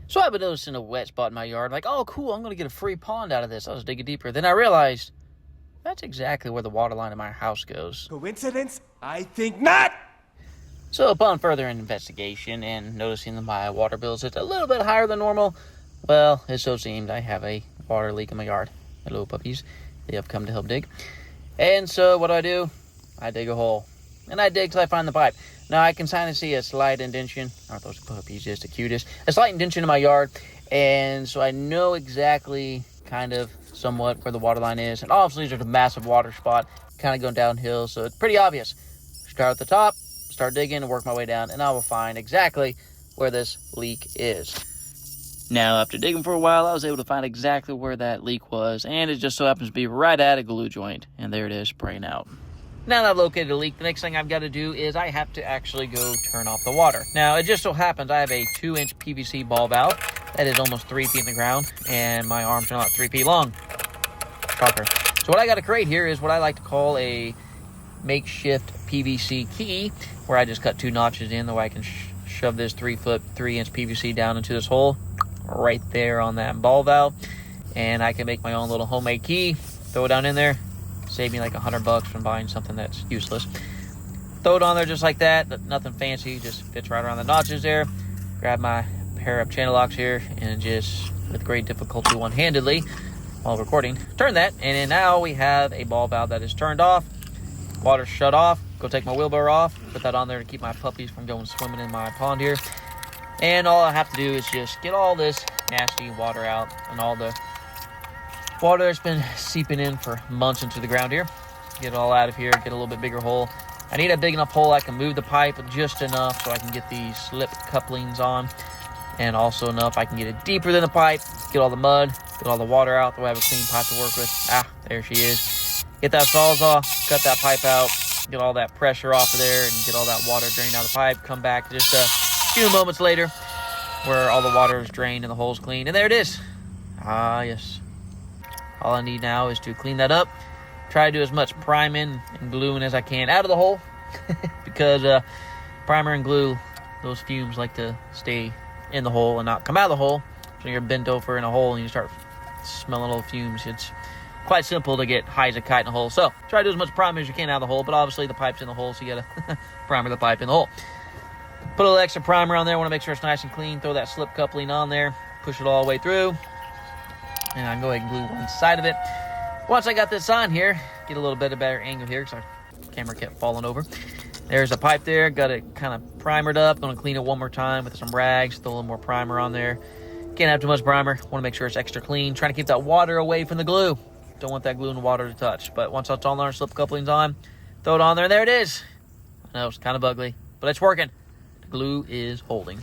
So I've been noticing a wet spot in my yard. Like, oh, cool, I'm going to get a free pond out of this. I was digging deeper. Then I realized that's exactly where the water line in my house goes. Coincidence? I think not! So upon further investigation and noticing that my water bill is just a little bit higher than normal, well, it so seemed I have a water leak in my yard. Hello, puppies. They have come to help dig. And so what do? I dig a hole. And I dig till I find the pipe. Now I can kind of see a slight indentation. Aren't those puppies just the cutest? A slight indentation in my yard. And so I know exactly kind of somewhat where the water line is. And obviously there's a massive water spot kind of going downhill. So it's pretty obvious. Start at the top, start digging and work my way down. And I will find exactly where this leak is. Now, after digging for a while, I was able to find exactly where that leak was, and it just so happens to be right at a glue joint. And there it is, spraying out. Now that I've located a leak, the next thing I've got to do is I have to actually go turn off the water. Now, it just so happens I have a 2-inch PVC ball valve that is almost 3 feet in the ground, and my arms are not 3 feet long. Shocker. So what I got to create here is what I like to call a makeshift PVC key, where I just cut 2 notches in, the way I can shove this 3-foot, 3-inch PVC down into this hole right there on that ball valve, and I can make my own little homemade key, throw it down in there, save me like $100 from buying something that's useless. Throw it on there just like that, nothing fancy, just fits right around the notches there. Grab my pair of channel locks here and just with great difficulty one-handedly while recording turn that, and then now we have a ball valve that is turned off, water shut off. Go take my wheelbarrow off, put that on there to keep my puppies from going swimming in my pond here. And all I have to do is just get all this nasty water out and all the water that's been seeping in for months into the ground here. Get it all out of here, get a little bit bigger hole. I need a big enough hole I can move the pipe just enough so I can get these slip couplings on, and also enough I can get it deeper than the pipe, get all the mud, get all the water out, so I have a clean pipe to work with. Ah, there she is. Get that Sawzall, cut that pipe out, get all that pressure off of there, and get all that water drained out of the pipe. Come back just a few moments later where all the water is drained and the hole's clean. And there it is. Ah, yes. All I need now is to clean that up. Try to do as much priming and gluing as I can out of the hole because primer and glue, those fumes like to stay in the hole and not come out of the hole. So you're bent over in a hole and you start smelling all the fumes. It's quite simple to get high as a kite in a hole. So try to do as much primer as you can out of the hole, but obviously the pipe's in the hole, so you gotta primer the pipe in the hole. Put a little extra primer on there. Want to make sure it's nice and clean. Throw that slip coupling on there. Push it all the way through. And I can go ahead and glue one side of it. Once I got this on here, get a little bit of better angle here because our camera kept falling over. There's a pipe there. Got it kind of primered up. Going to clean it one more time with some rags. Throw a little more primer on there. Can't have too much primer. Want to make sure it's extra clean. Trying to keep that water away from the glue. Don't want that glue and water to touch. But once that's all on, our slip coupling's on, throw it on there, and there it is. I know it's kind of ugly, but it's working. The glue is holding.